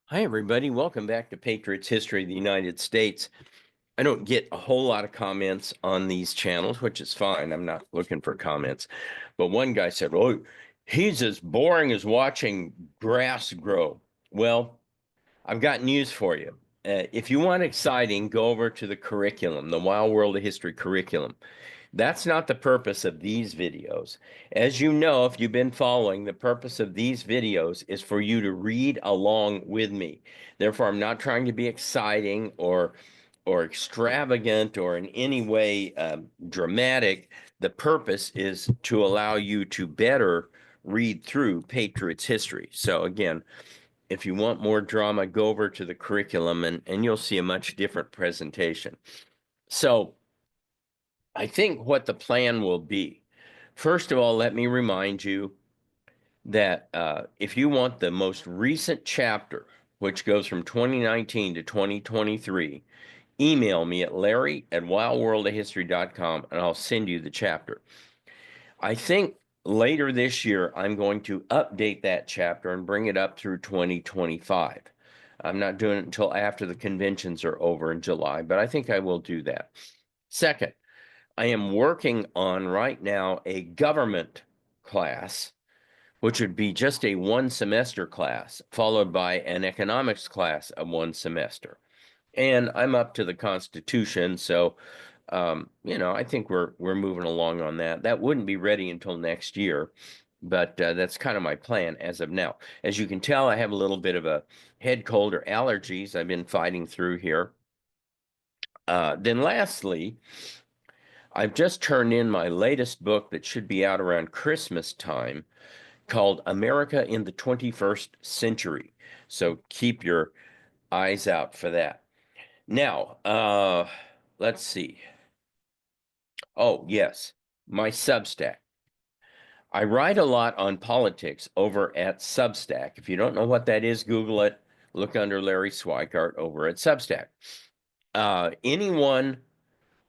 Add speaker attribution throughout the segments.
Speaker 1: Hi, everybody. Welcome back to Patriots History of the United States. I don't get a whole lot of comments on these channels, which is fine. I'm not looking for comments. But one guy said, "Oh, he's as boring as watching grass grow." Well, I've got news for you. If you want exciting, go over to the curriculum, the Wild World of History curriculum. That's not the purpose of these videos. As you know, if you've been following, the purpose of these videos is for you to read along with me. Therefore, I'm not trying to be exciting or extravagant or in any way dramatic. The purpose is to allow you to better read through Patriots history. So again, if you want more drama, go over to the curriculum and you'll see a much different presentation. So I think what the plan will be, first of all, let me remind you that if you want the most recent chapter, which goes from 2019 to 2023, email me at larry@wildworldofhistory.com and I'll send you the chapter. I think later this year, I'm going to update that chapter and bring it up through 2025. I'm not doing it until after the conventions are over in July, but I think I will do that. Second, I am working on right now a government class, which would be just a one semester class, followed by an economics class of one semester. And I'm up to the Constitution, so I think we're moving along on that. That wouldn't be ready until next year, but that's kind of my plan as of now. As you can tell, I have a little bit of a head cold or allergies I've been fighting through here. Then lastly, I've just turned in my latest book that should be out around Christmas time called America in the 21st Century. So keep your eyes out for that. Now, let's see. Oh, yes, my Substack. I write a lot on politics over at Substack. If you don't know what that is, Google it. Look under Larry Swikart over at Substack. Anyone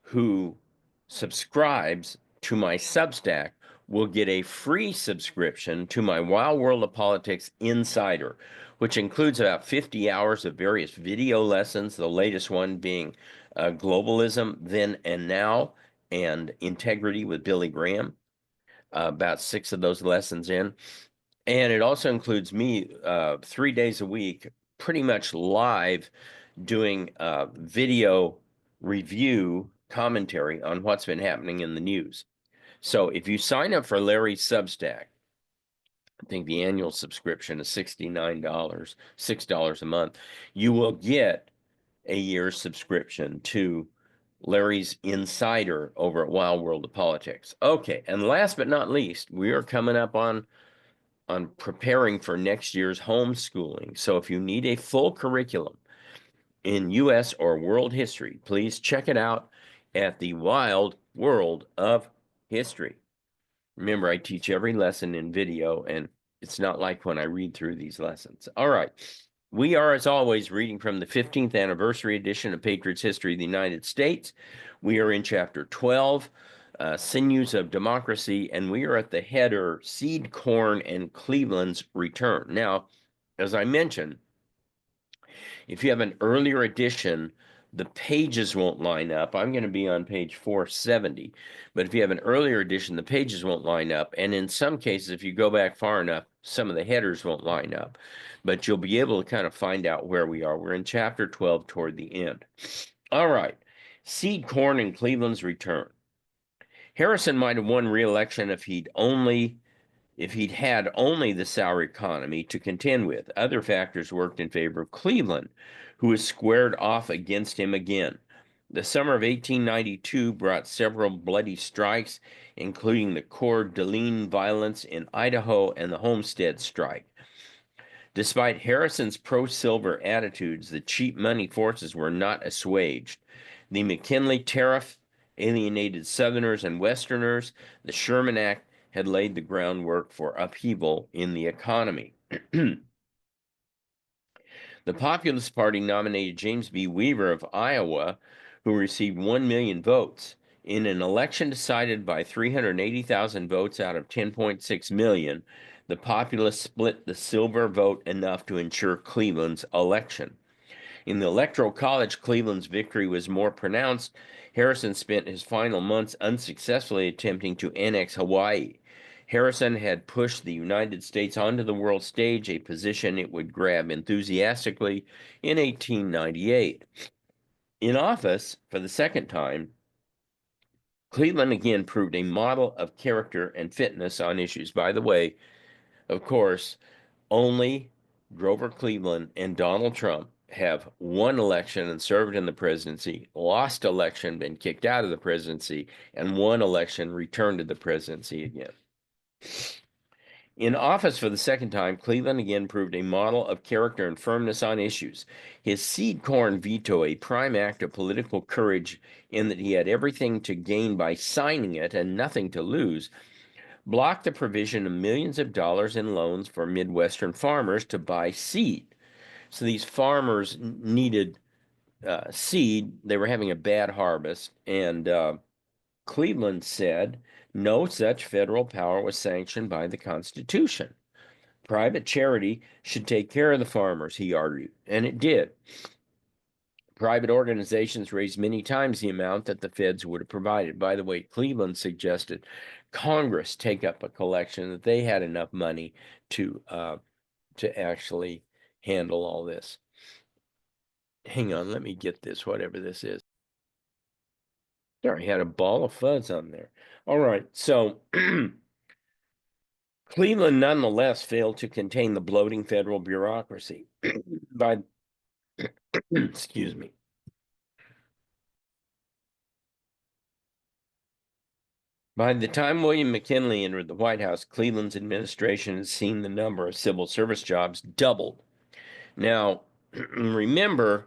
Speaker 1: who subscribes to my Substack will get a free subscription to my Wild World of Politics Insider, which includes about 50 hours of various video lessons, the latest one being Globalism, Then and Now, and Integrity with Billy Graham, about 6 of those lessons in. And it also includes me 3 days a week, pretty much live, doing video review commentary on what's been happening in the news. So if you sign up for Larry's Substack, I think the annual subscription is $69, $6 a month, you will get a year's subscription to Larry's Insider over at Wild World of Politics. Okay, and last but not least, we are coming up on preparing for next year's homeschooling. So if you need a full curriculum in U.S. or world history, please check it out at the Wild World of History. Remember, I teach every lesson in video, and it's not like when I read through these lessons. All right. We are, as always, reading from the 15th anniversary edition of Patriots History of the United States. We are in chapter 12, Sinews of Democracy, and we are at the header, Seed Corn and Cleveland's Return. Now, as I mentioned, if you have an earlier edition, the pages won't line up. I'm going to be on page 470. But if you have an earlier edition, the pages won't line up. And in some cases, if you go back far enough, some of the headers won't line up. But you'll be able to kind of find out where we are. We're in chapter 12 toward the end. All right. Seed corn and Cleveland's return. Harrison might have won re-election if he'd had only the sour economy to contend with. Other factors worked in favor of Cleveland, who was squared off against him again. The summer of 1892 brought several bloody strikes, including the Coeur d'Alene violence in Idaho and the Homestead strike. Despite Harrison's pro-silver attitudes, the cheap money forces were not assuaged. The McKinley Tariff alienated Southerners and Westerners. The Sherman Act had laid the groundwork for upheaval in the economy. The Populist Party nominated James B. Weaver of Iowa, who received 1 million votes. In an election decided by 380,000 votes out of 10.6 million, the populace split the silver vote enough to ensure Cleveland's election. In the Electoral College, Cleveland's victory was more pronounced. Harrison spent his final months unsuccessfully attempting to annex Hawaii. Harrison had pushed the United States onto the world stage, a position it would grab enthusiastically in 1898. In office for the second time, Cleveland again proved a model of character and fitness on issues. By the way, of course, only Grover Cleveland and Donald Trump have won election and served in the presidency, lost election, been kicked out of the presidency, and won election, returned to the presidency again. In office for the second time, Cleveland again proved a model of character and firmness on issues. His seed corn veto, a prime act of political courage in that he had everything to gain by signing it and nothing to lose, blocked the provision of millions of dollars in loans for Midwestern farmers to buy seed. So these farmers needed seed. They were having a bad harvest, and Cleveland said no such federal power was sanctioned by the Constitution. Private charity should take care of the farmers, he argued, and it did. Private organizations raised many times the amount that the feds would have provided. By the way, Cleveland suggested Congress take up a collection, that they had enough money to actually handle all this. Hang on, let me get this, whatever this is. Sorry, I had a ball of fuzz on there. All right, so Cleveland nonetheless failed to contain the bloating federal bureaucracy. By excuse me. By the time William McKinley entered the White House, Cleveland's administration had seen the number of civil service jobs doubled. Now, remember,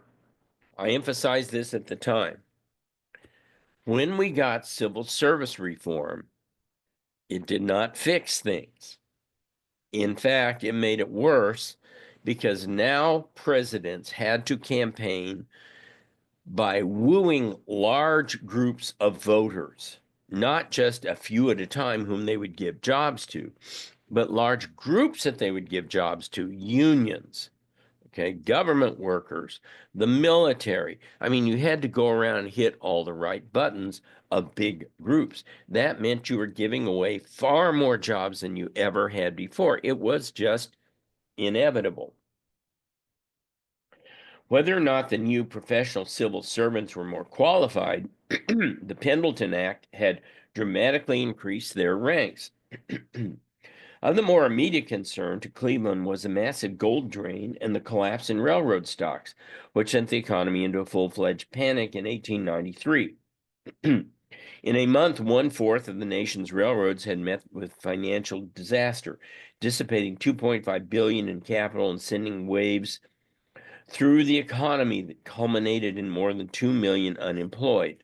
Speaker 1: I emphasized this at the time. When we got civil service reform, it did not fix things. In fact, it made it worse because now presidents had to campaign by wooing large groups of voters, not just a few at a time whom they would give jobs to, but large groups that they would give jobs to, unions, okay, government workers, the military. I mean, you had to go around and hit all the right buttons of big groups. That meant you were giving away far more jobs than you ever had before. It was just inevitable. Whether or not the new professional civil servants were more qualified, the Pendleton Act had dramatically increased their ranks. Of the more immediate concern to Cleveland was a massive gold drain and the collapse in railroad stocks, which sent the economy into a full-fledged panic in 1893. In a month, 1/4 of the nation's railroads had met with financial disaster, dissipating $2.5 billion in capital and sending waves through the economy that culminated in more than 2 million unemployed.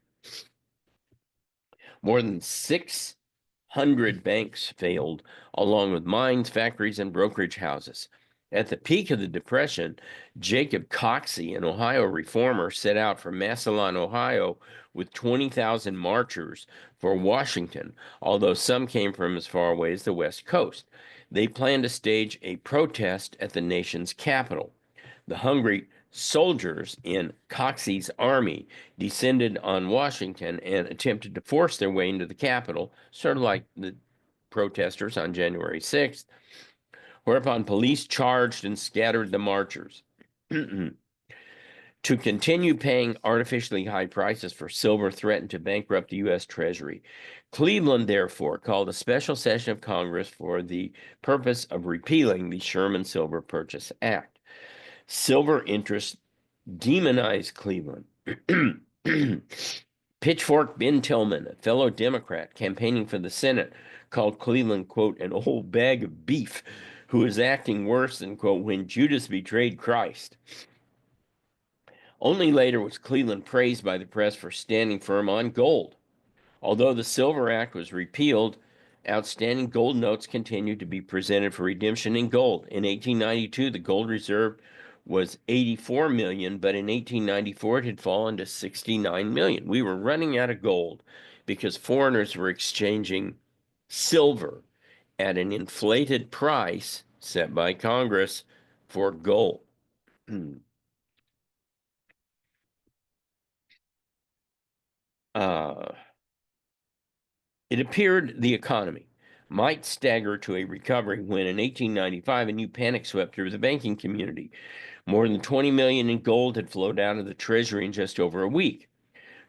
Speaker 1: More than 600 banks failed, along with mines, factories, and brokerage houses. At the peak of the Depression, Jacob Coxey, an Ohio reformer, set out from Massillon, Ohio, with 20,000 marchers for Washington, although some came from as far away as the West Coast. They planned to stage a protest at the nation's capital. The hungry soldiers in Coxey's army descended on Washington and attempted to force their way into the Capitol, sort of like the protesters on January 6th, whereupon police charged and scattered the marchers. To continue paying artificially high prices for silver threatened to bankrupt the U.S. Treasury. Cleveland, therefore, called a special session of Congress for the purpose of repealing the Sherman Silver Purchase Act. Silver interests demonized Cleveland. Pitchfork Ben Tillman, a fellow Democrat campaigning for the Senate, called Cleveland, quote, an old bag of beef who is acting worse than, quote, when Judas betrayed Christ. Only later was Cleveland praised by the press for standing firm on gold. Although the Silver Act was repealed, outstanding gold notes continued to be presented for redemption in gold. In 1892, the gold reserve was 84 million, but in 1894 it had fallen to 69 million. We were running out of gold because foreigners were exchanging silver at an inflated price set by Congress for gold. It appeared the economy might stagger to a recovery when in 1895 a new panic swept through the banking community. More than 20 million in gold had flowed out of the treasury in just over a week.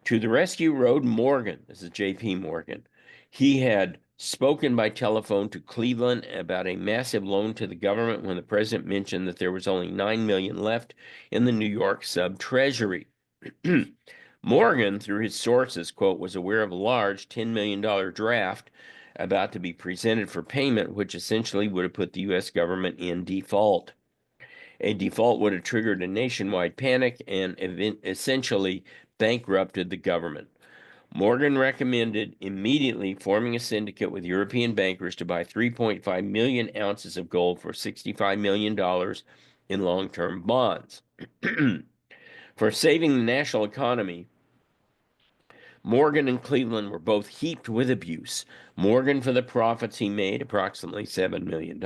Speaker 1: To the rescue rode Morgan. This is J.P. Morgan. He had spoken by telephone to Cleveland about a massive loan to the government when the president mentioned that there was only 9 million left in the New York sub-treasury. Morgan, through his sources, quote, was aware of a large $10 million draft about to be presented for payment, which essentially would have put the U.S. government in default. A default would have triggered a nationwide panic and essentially bankrupted the government. Morgan recommended immediately forming a syndicate with European bankers to buy 3.5 million ounces of gold for $65 million in long-term bonds. For saving the national economy, Morgan and Cleveland were both heaped with abuse. Morgan for the profits he made, approximately $7 million,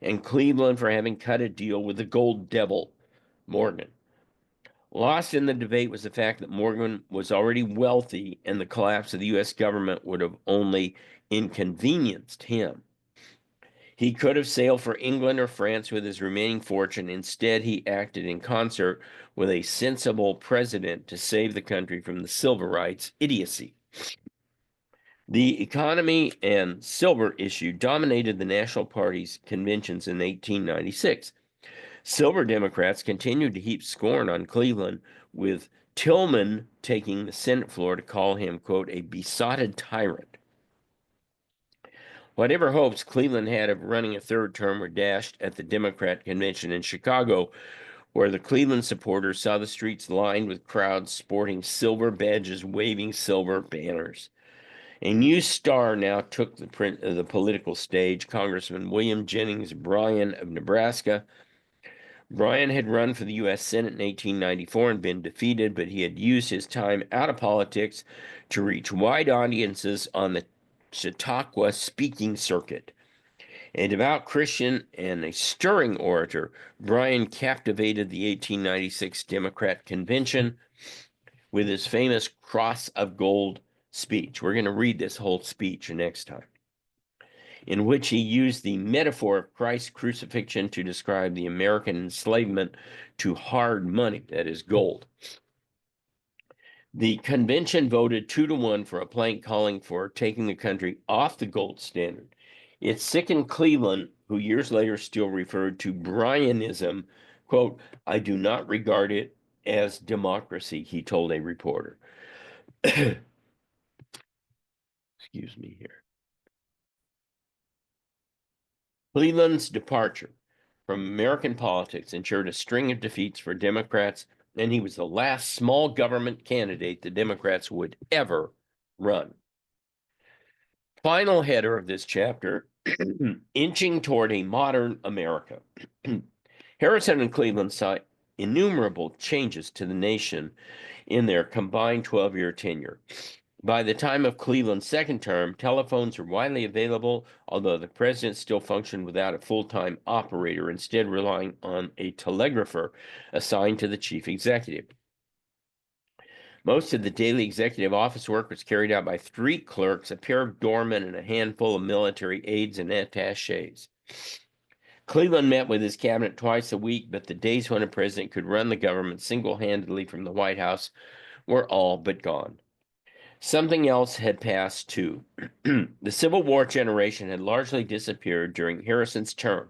Speaker 1: and Cleveland for having cut a deal with the gold devil, Morgan. Lost in the debate was the fact that Morgan was already wealthy and the collapse of the U.S. government would have only inconvenienced him. He could have sailed for England or France with his remaining fortune. Instead, he acted in concert with a sensible president to save the country from the civil rights idiocy. The economy and silver issue dominated the National Party's conventions in 1896. Silver Democrats continued to heap scorn on Cleveland, with Tillman taking the Senate floor to call him, quote, a besotted tyrant. Whatever hopes Cleveland had of running a third term were dashed at the Democrat convention in Chicago, where the Cleveland supporters saw the streets lined with crowds sporting silver badges, waving silver banners. A new star now took the political stage, Congressman William Jennings Bryan of Nebraska. Bryan had run for the U.S. Senate in 1894 and been defeated, but he had used his time out of politics to reach wide audiences on the Chautauqua speaking circuit. A devout Christian and a stirring orator, Bryan captivated the 1896 Democrat convention with his famous Cross of Gold speech. We're going to read this whole speech next time, in which he used the metaphor of Christ's crucifixion to describe the American enslavement to hard money, that is gold. The convention voted 2-1 for a plank calling for taking the country off the gold standard. It sickened Cleveland, who years later still referred to Bryanism, quote, I do not regard it as democracy, he told a reporter. Excuse me here. Cleveland's departure from American politics ensured a string of defeats for Democrats, and he was the last small government candidate the Democrats would ever run. Final header of this chapter, inching toward a modern America. Harrison and Cleveland saw innumerable changes to the nation in their combined 12-year tenure. By the time of Cleveland's second term, telephones were widely available, although the president still functioned without a full-time operator, instead relying on a telegrapher assigned to the chief executive. Most of the daily executive office work was carried out by 3 clerks, a pair of doormen, and a handful of military aides and attachés. Cleveland met with his cabinet twice a week, but the days when a president could run the government single-handedly from the White House were all but gone. Something else had passed too. The Civil War generation had largely disappeared during Harrison's term.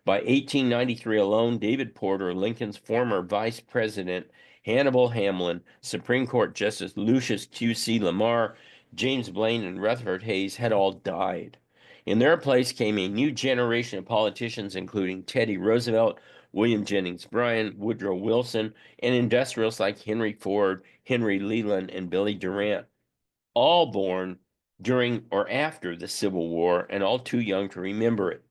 Speaker 1: By 1893 alone, David Porter, Lincoln's former vice president, Hannibal Hamlin, Supreme Court Justice Lucius Q.C. Lamar, James Blaine, and Rutherford Hayes had all died. In their place came a new generation of politicians, including Teddy Roosevelt, William Jennings Bryan, Woodrow Wilson, and industrialists like Henry Ford, Henry Leland, and Billy Durant, all born during or after the Civil War and all too young to remember it.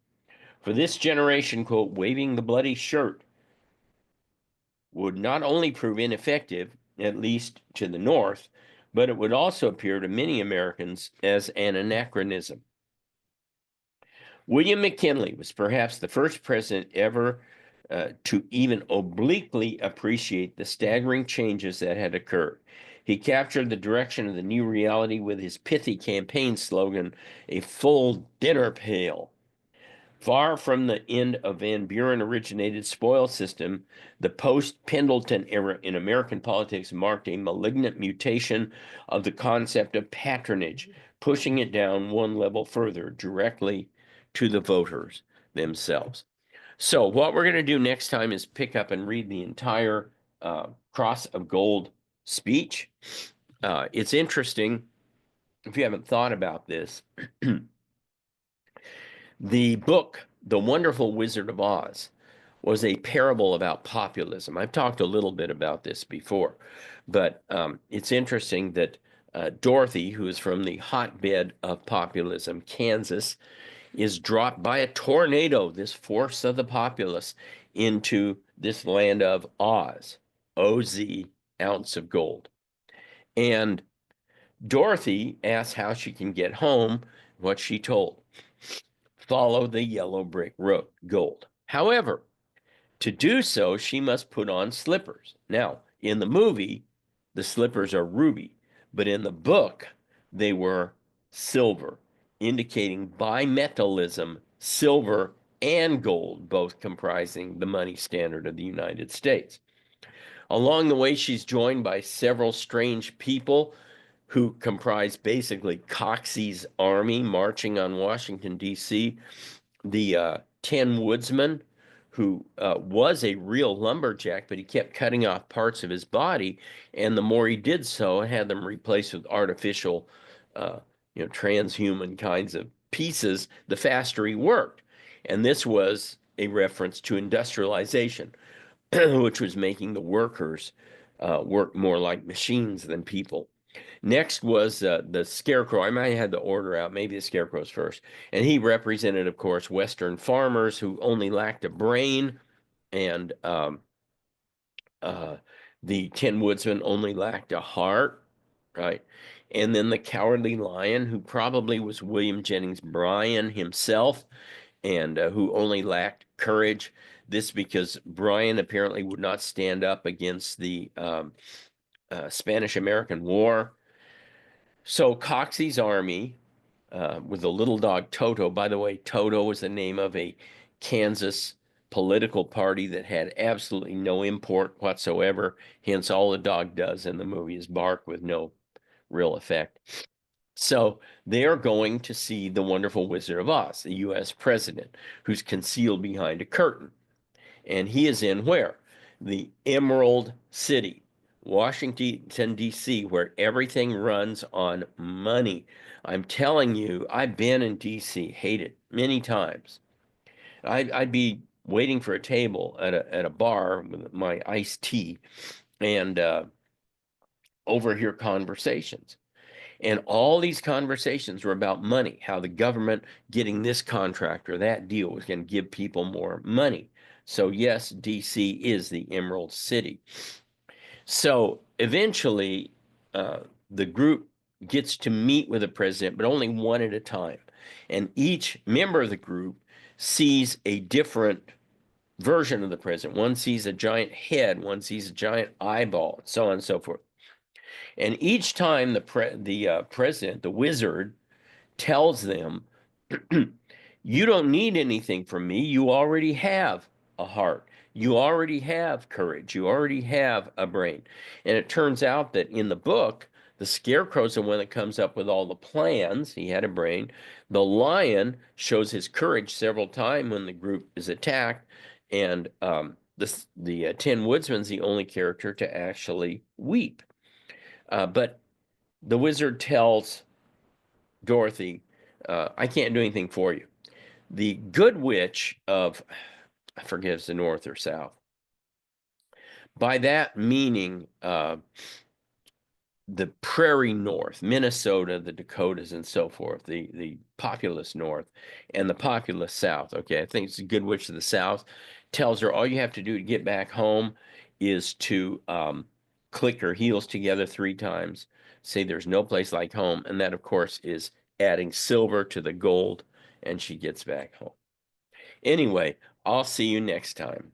Speaker 1: For this generation, quote, waving the bloody shirt would not only prove ineffective, at least to the North, but it would also appear to many Americans as an anachronism. William McKinley was perhaps the first president ever to even obliquely appreciate the staggering changes that had occurred. He captured the direction of the new reality with his pithy campaign slogan, a full dinner pail. Far from the end of Van Buren originated spoil system, the post Pendleton era in American politics marked a malignant mutation of the concept of patronage, pushing it down one level further directly to the voters themselves. So, what we're going to do next time is pick up and read the entire Cross of Gold speech. It's interesting if you haven't thought about this. The book, The Wonderful Wizard of Oz, was a parable about populism. I've talked a little bit about this before, but it's interesting that Dorothy, who is from the hotbed of populism, Kansas, is dropped by a tornado, this force of the populace, into this land of Oz, OZ, ounce of gold. And Dorothy asks how she can get home, what she told. Follow the yellow brick road, gold. However, to do so, she must put on slippers. Now, in the movie, the slippers are ruby, but in the book, they were silver, indicating bimetallism, silver and gold, both comprising the money standard of the United States. Along the way, she's joined by several strange people who comprise basically Coxey's army marching on Washington, D.C. The Tin Woodsman, who was a real lumberjack, but he kept cutting off parts of his body, and the more he did so, had them replaced with artificial, uh, transhuman kinds of pieces, the faster he worked. And this was a reference to industrialization, which was making the workers work more like machines than people. Next was the Scarecrow. I might have had the order out. Maybe the Scarecrow's first. And he represented, of course, Western farmers who only lacked a brain, and uh, the Tin Woodsman only lacked a heart, right? And then the Cowardly Lion, who probably was William Jennings Bryan himself, and who only lacked courage. This because Bryan apparently would not stand up against the Spanish-American War. So Coxey's army, with the little dog Toto. By the way, Toto was the name of a Kansas political party that had absolutely no import whatsoever. Hence, all the dog does in the movie is bark with no real effect. So they are going to see the wonderful Wizard of Oz, the U.S. president, who's concealed behind a curtain. And he is in where? The Emerald City, Washington, D.C., where everything runs on money. I'm telling you, I've been in D.C., hate it many times. I'd be waiting for a table at a bar with my iced tea and overhear conversations. And all these conversations were about money, how the government getting this contract or that deal was going to give people more money. So, yes, DC is the Emerald City. So, eventually, the group gets to meet with the president, but only one at a time. And each member of the group sees a different version of the president. One sees a giant head, one sees a giant eyeball, so on and so forth. And each time the president, the wizard, tells them, you don't need anything from me. You already have a heart. You already have courage. You already have a brain. And it turns out that in the book, the Scarecrow's the one that comes up with all the plans. He had a brain. The lion shows his courage several times when the group is attacked. And the Tin Woodsman's the only character to actually weep. But the wizard tells Dorothy, I can't do anything for you. The good witch of, I forget if it's the north or south. By that meaning, the prairie north, Minnesota, the Dakotas, and so forth, the populous north and the populous south. Okay, I think it's the good witch of the south tells her all you have to do to get back home is to click her heels together 3 times, say there's no place like home, and that, of course, is adding silver to the gold, and she gets back home. Anyway, I'll see you next time.